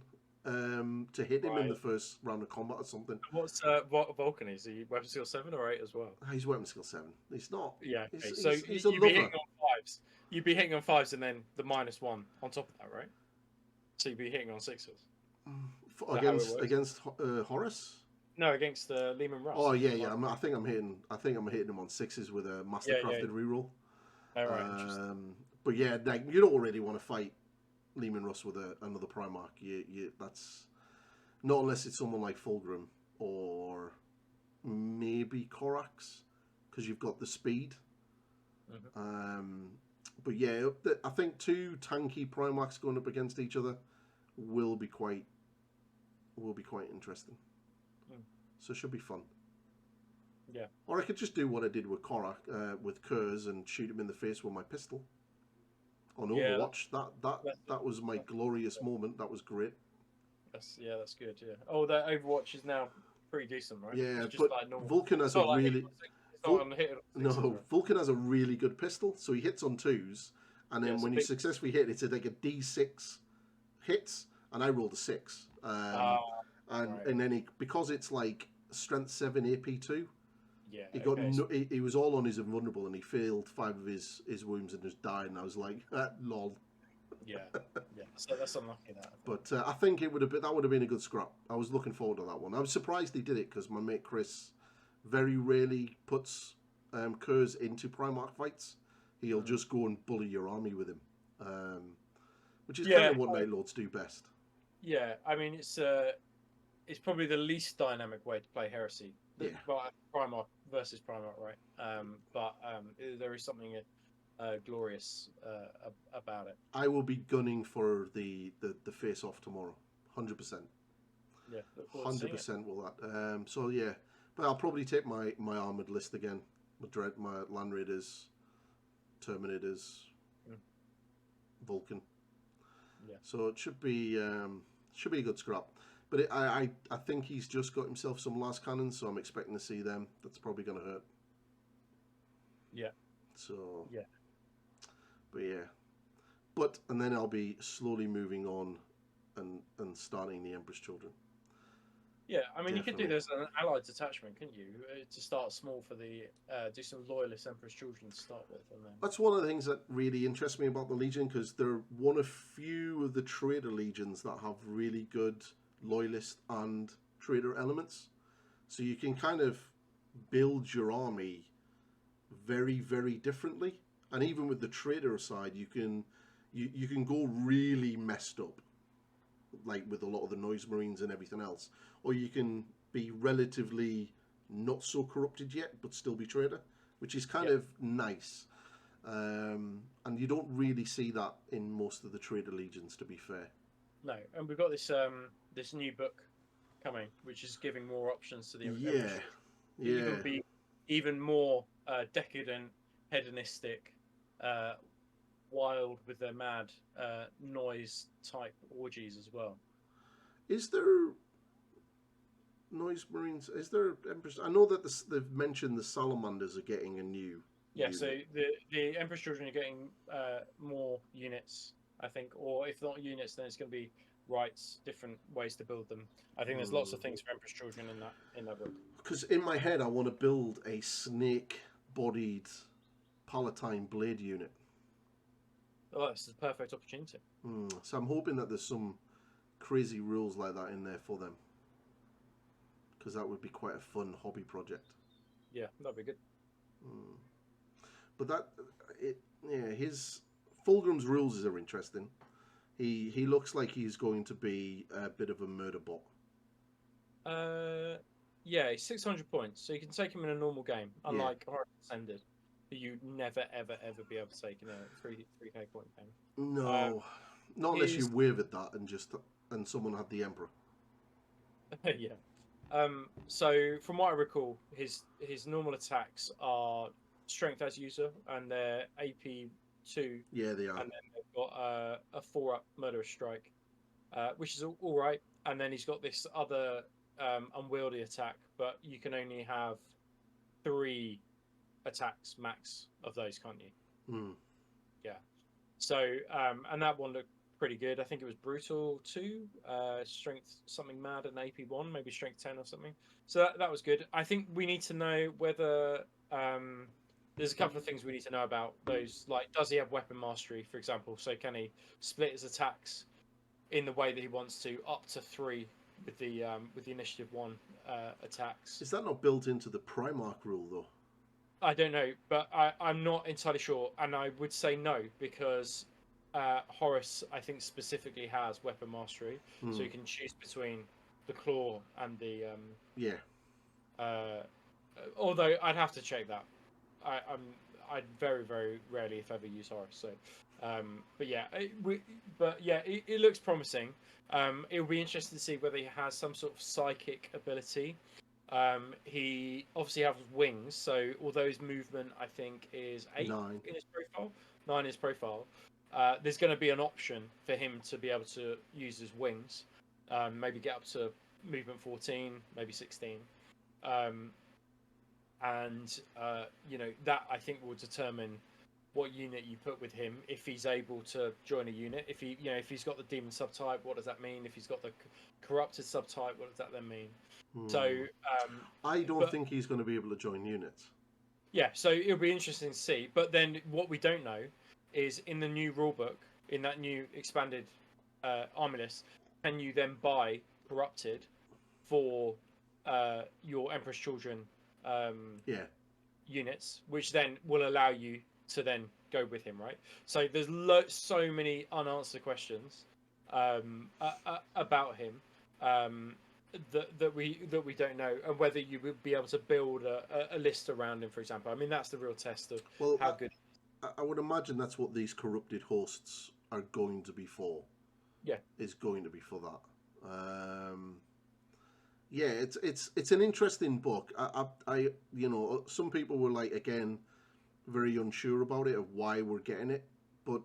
to hit him in the Right. first round of combat or something. What's Vulcan? Is he weapon skill 7 or 8 as well? He's weapon skill 7. He's not. Yeah. Okay. He's, So he's, he's a you'd be hitting lover. on 5s. You'd be hitting on 5s and then the -1 on top of that, right? So you'd be hitting on 6s. Against Horus. No, against Lehman Russ. Oh yeah. I think I'm hitting him on 6s with a mastercrafted reroll. Oh, right. Interesting. But yeah, like, you don't really want to fight Lehman Russ with another Primarch. That's not unless it's someone like Fulgrim or maybe Korax, because you've got the speed. Mm-hmm. But yeah, I think 2 tanky Primarchs going up against each other will be quite interesting. So it should be fun. Yeah. Or I could just do what I did with Korak, with Kurz, and shoot him in the face with my pistol. On Overwatch, that was my glorious moment. That was great. That's good. Yeah. Oh, that Overwatch is now pretty decent, right? Yeah, it's just but like normal. Vulcan has Vulcan has a really good pistol, so he hits on 2s, and then when you successfully hit, it's like a D6 hits, and I rolled a 6. And then because it's like strength 7 AP2. Yeah, he was all on his invulnerable, and he failed 5 of his wounds and just died. And I was like, lol. Yeah. So that's unlucky. But I think that would have been a good scrap. I was looking forward to that one. I was surprised he did it, because my mate Chris very rarely puts Kurz into Primarch fights. He'll just go and bully your army with him, which is kind of what Night Lords do best. Yeah, I mean it's probably the least dynamic way to play Heresy. Well, Primarch versus Primarch, right? But there is something glorious about it. I will be gunning for the face off tomorrow, 100%. Yeah, 100% will that. So yeah, but I'll probably take my armored list again. My Land Raiders, Terminators, Vulcan. Yeah. So it should be a good scrap. But I think he's just got himself some last cannons, so I'm expecting to see them. That's probably going to hurt. Yeah. So. Yeah. But yeah. And then I'll be slowly moving on and starting the Emperor's Children. Yeah, I mean, you could do this as an allied detachment, couldn't you? To start small for the do some loyalist Emperor's Children to start with, and then. That's one of the things that really interests me about the Legion, because they're one of few of the Trader Legions that have really good loyalist and Trader elements. So you can kind of build your army very, very differently, and even with the Trader side, you can go really messed up, like with a lot of the Noise Marines and everything else, or you can be relatively not so corrupted yet but still be Trader, which is kind of nice. And you don't really see that in most of the Trader Legions, to be fair. No, and we've got this this new book coming, which is giving more options to the You can be even more decadent, hedonistic, wild with their mad noise type orgies as well. Is there Noise Marines? Is there Empress? I know that they've mentioned the Salamanders are getting a new. Yeah, so the Empress Children are getting more units, I think, or if not units, then it's going to be rights, different ways to build them. I think there's lots of things for Empress Children in that book. Because in my head, I want to build a snake-bodied Palatine Blade unit. Oh, this is a perfect opportunity. So I'm hoping that there's some crazy rules like that in there for them, because that would be quite a fun hobby project. Yeah, that'd be good. But his Fulgrim's rules are interesting. He looks like he's going to be a bit of a murder bot. Yeah, he's 600 points, so you can take him in a normal game, unlike Horus Ascended, who you'd never, ever, ever be able to take in a 3k point game. No, not unless you wavered that and someone had the Emperor. Yeah. So from what I recall, his normal attacks are strength as user, and they're AP2. Yeah, they are. And then they've got a 4-up murderous strike, which is all right. And then he's got this other unwieldy attack, but you can only have 3 attacks max of those, can't you? Mm. Yeah. So and that one pretty good. I think it was Brutal 2, Strength something mad, and AP1, maybe Strength 10 or something. So that was good. I think we need to know whether there's a couple of things we need to know about those. Like, does he have weapon mastery, for example? So can he split his attacks in the way that he wants to, up to 3 with the initiative 1 attacks? Is that not built into the Primarch rule though? I don't know, but I'm not entirely sure, and I would say no because Horus, I think, specifically has weapon mastery, so you can choose between the claw and the. Yeah. Although I'd have to check that. I'd very very rarely, if ever, use Horus. So, but yeah, it looks promising. It will be interesting to see whether he has some sort of psychic ability. He obviously has wings, so although his movement, I think, is 8 in his profile, 9 in his profile, there's going to be an option for him to be able to use his wings, maybe get up to movement 14, maybe 16, and that, I think, will determine what unit you put with him. If he's able to join a unit, if he's got the demon subtype, what does that mean? If he's got the corrupted subtype, what does that then mean? So I don't think he's going to be able to join units. Yeah, so it'll be interesting to see. But then what we don't know is, in the new rulebook, in that new expanded army list, can you then buy corrupted for your Emperor's Children units, which then will allow you to then go with him, right? So there's so many unanswered questions about him. That we don't know, and whether you would be able to build a list around him, for example. I mean, that's the real test of how good. I would imagine that's what these corrupted hosts are going to be for. Yeah, is going to be for that. Yeah, it's an interesting book. I some people were like, again, very unsure about it, of why we're getting it, but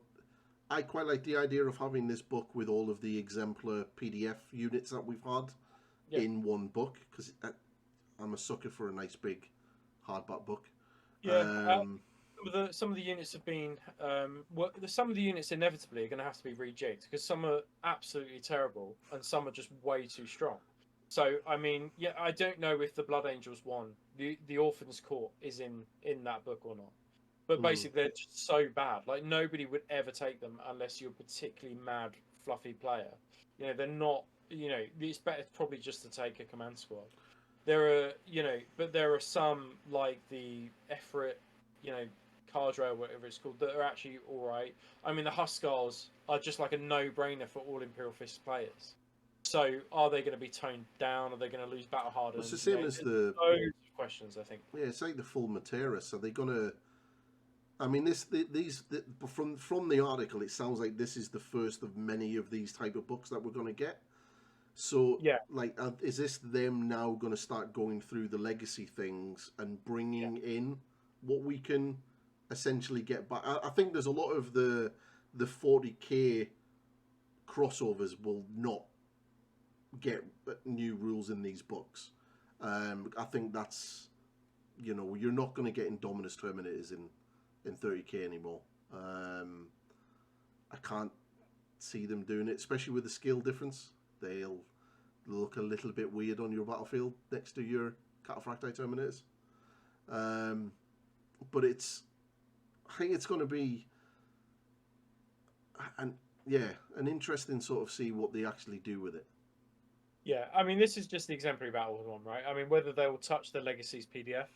I quite like the idea of having this book with all of the exemplar PDF units that we've had in one book, because I'm a sucker for a nice big hardback book. Yeah, some of the units have been some of the units inevitably are going to have to be rejigged, because some are absolutely terrible and some are just way too strong. So I mean, yeah, I don't know if the Blood Angels one, the Orphan's Court, is in that book or not. But basically, they're just so bad. Like, nobody would ever take them unless you're a particularly mad, fluffy player. They're not. It's better probably just to take a command squad. There are, but there are some, like the Efrit, Cadre, whatever it's called, that are actually all right. I mean, the Huskars are just like a no-brainer for all Imperial Fist players. So, are they going to be toned down? Are they going to lose battle hardened? It's the same as the loads of questions, I think. Yeah, it's like the full Materis. Are they going to? I mean, from the article, it sounds like this is the first of many of these type of books that we're going to get. So, yeah, like, is this them now going to start going through the legacy things and bringing in what we can essentially get back? I think there's a lot of the 40k crossovers will not get new rules in these books. I think that's, you're not going to get Indominus Terminators in 30k anymore. I can't see them doing it, especially with the skill difference. They'll look a little bit weird on your battlefield next to your Cataphracti Terminators. But I think it's going to be an interesting sort of see what they actually do with it. Yeah, I mean, this is just the exemplary battle one, right? I mean, whether they will touch the Legacies PDF,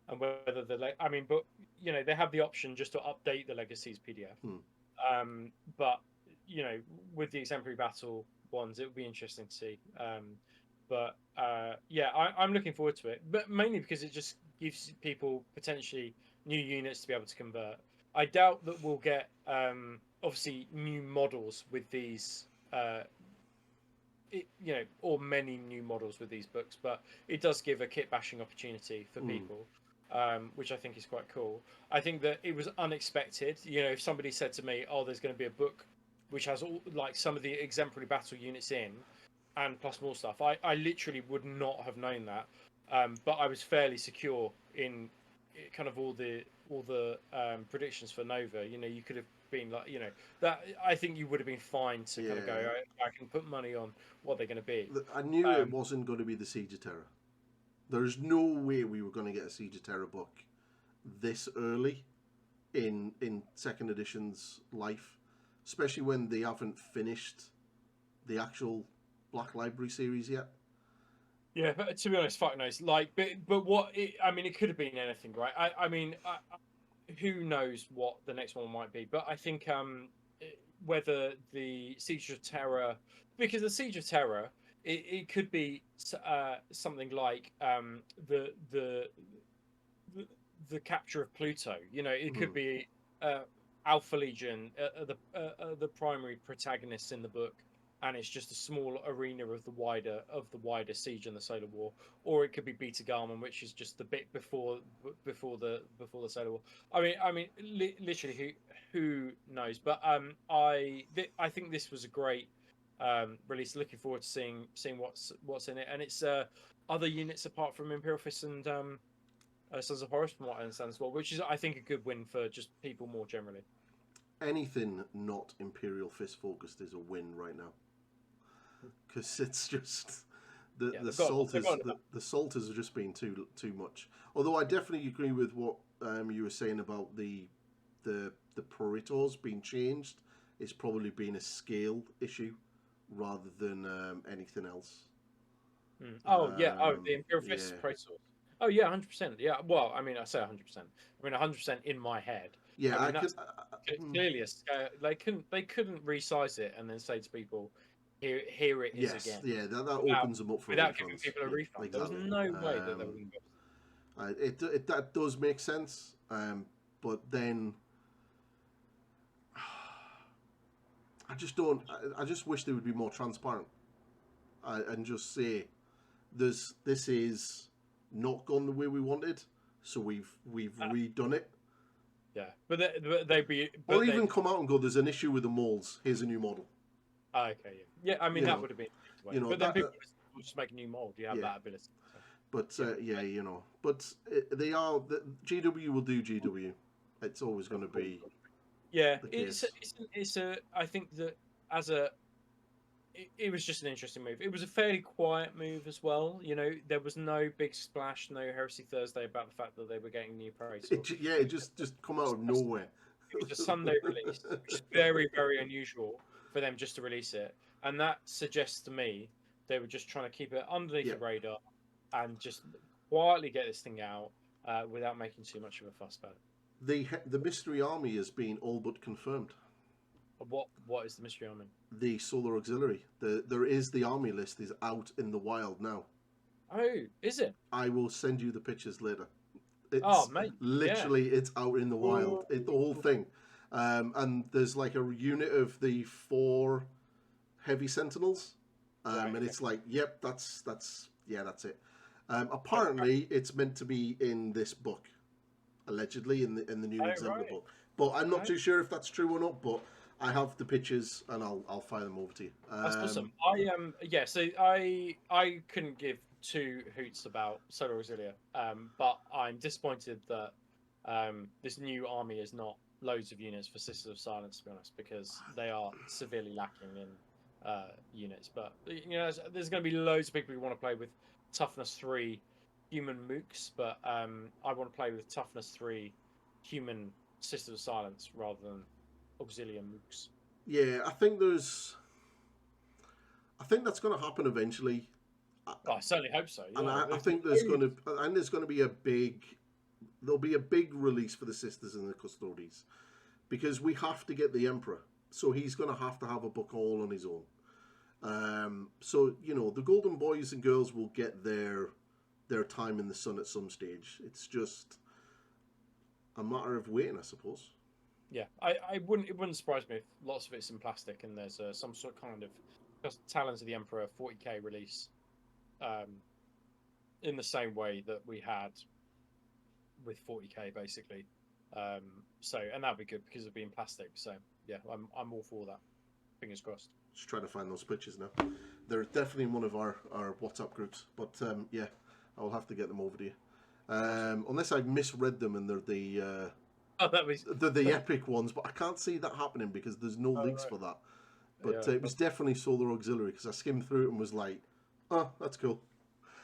and whether but they have the option just to update the Legacies PDF. But with the exemplary battle ones, it would be interesting to see. I'm looking forward to it, but mainly because it just gives people potentially new units to be able to convert. I doubt that we'll get obviously new models with these. Or many new models with these books, but it does give a kit bashing opportunity for people, which I think is quite cool. I think that it was unexpected. If somebody said to me, "Oh, there's going to be a book which has all, like, some of the exemplary battle units in, and plus more stuff," I literally would not have known that. But I was fairly secure in kind of all the predictions for Nova. You could have been like, that I think you would have been fine to kind of go, I can put money on what they're going to be. I knew it wasn't going to be the Siege of Terror. There's no way we were going to get a Siege of Terror book this early in second edition's life, especially when they haven't finished the actual Black Library series yet. Yeah, but to be honest, fuck knows. Like, but I mean, it could have been anything, right? I mean, who knows what the next one might be? But I think whether the Siege of Terror, because the Siege of Terror, it could be something like the capture of Pluto. It could be Alpha Legion, the primary protagonists in the book, and it's just a small arena of the wider siege and the Solar War, or it could be Beta Garmon, which is just the bit before the Solar War. I mean, literally, who knows? But I think this was a great release. Looking forward to seeing what's in it, and it's other units apart from Imperial Fist and Sons of Horus, from what I understand as well, which is, I think, a good win for just people more generally. Anything not Imperial Fist focused is a win right now, because it's just the salt has just been too much. Although I definitely agree with what you were saying about the Proritors being changed. It's probably been a scale issue rather than anything else. The Imperial Fist Proritors. Oh yeah, 100%. Yeah, well, I mean, I say 100%. I mean, 100% in my head. Yeah, I mean, that's clearly a scale. They couldn't resize it and then say to people, "Here it is again." Yeah, that opens them up for without refunds. giving people a refund. Exactly. There was no way that they would go. That does make sense, but then I just don't. I just wish they would be more transparent and just say, this is not gone the way we wanted, so we've redone it. Yeah, but they'd be, or even come out and go, there's an issue with the molds. Here's a new model. Okay, yeah. I mean, that would have been. But then people would just make a new mold. You have that ability. So. But but they are. GW will do GW. It's always going to be. Yeah, it's a. I think that it was just an interesting move. It was a fairly quiet move as well. There was no big splash, no Heresy Thursday about the fact that they were getting new praise. It just come out of nowhere. It was a Sunday release, which is very, very unusual for them just to release it. And that suggests to me they were just trying to keep it underneath the radar and just quietly get this thing out without making too much of a fuss about it. The Mystery Army has been all but confirmed. What is the Mystery Army? The Solar Auxiliary. There is the army list is out in the wild now. Oh, is it? I will send you the pictures later. Mate. Literally, it's out in the wild. The whole thing. And there's like a unit of the 4 heavy sentinels. And it's like, yep, that's it. Apparently, it's meant to be in this book. Allegedly, in the new Exeter book. But I'm not too sure if that's true or not, but I have the pictures and I'll fire them over to you. That's awesome. So I couldn't give 2 hoots about Solar Auxilia, but I'm disappointed that this new army is not loads of units for Sisters of Silence, to be honest, because they are severely lacking in units. But there's going to be loads of people who want to play with Toughness 3 human mooks, but I want to play with Toughness 3 human Sisters of Silence rather than Auxilia mooks. Yeah, I think that's going to happen eventually. I certainly hope so. And I think there's going to be there'll be a big release for the Sisters and the Custodes, because we have to get the Emperor, so he's going to have a book all on his own. So the Golden Boys and Girls will get their time in the sun at some stage. It's just a matter of waiting, I suppose. Yeah, it wouldn't surprise me if lots of it's in plastic and there's some sort of kind of just Talons of the Emperor 40k release, in the same way that we had with 40k basically. And that'd be good because it'd be in plastic. So yeah, I'm all for that. Fingers crossed. Just trying to find those pictures now. They're definitely in one of our WhatsApp groups, but I'll have to get them over to you. Unless I misread them and they're Oh, that was. the epic ones, but I can't see that happening because there's no links Right. for that. But Yeah, it was definitely Solar Auxiliary because I skimmed through it and was like, oh, that's cool.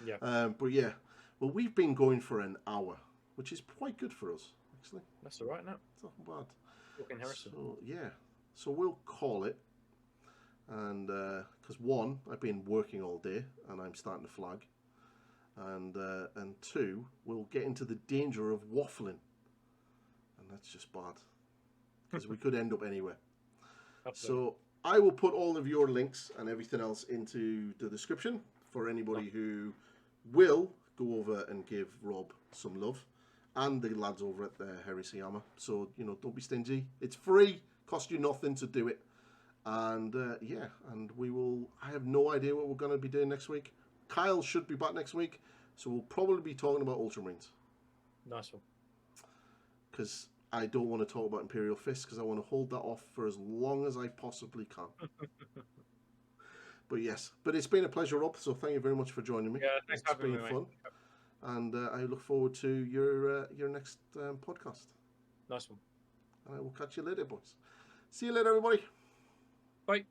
yeah. But yeah, well, we've been going for an hour, which is quite good for us, actually. That's all right now. It's not bad. Talking Heresy. So yeah, so we'll call it. And because one, I've been working all day and I'm starting to flag, and two, we'll get into the danger of waffling, and that's just bad because we could end up anywhere. Absolutely. So I will put all of your links and everything else into the description for anybody who will go over and give Rob some love, and the lads over at the Heresy Hammer. So don't be stingy. It's free, cost you nothing to do it. And yeah, and we will. I have no idea what we're going to be doing next week. Kyle should be back next week, so we'll probably be talking about Ultramarines. Nice one. Because I don't want to talk about Imperial Fist because I want to hold that off for as long as I possibly can. But yes, it's been a pleasure, Rob. So thank you very much for joining me. Yeah, thanks for having me, fun, mate. and I look forward to your next podcast. Nice one. And I will catch you later, boys. See you later, everybody. Bye.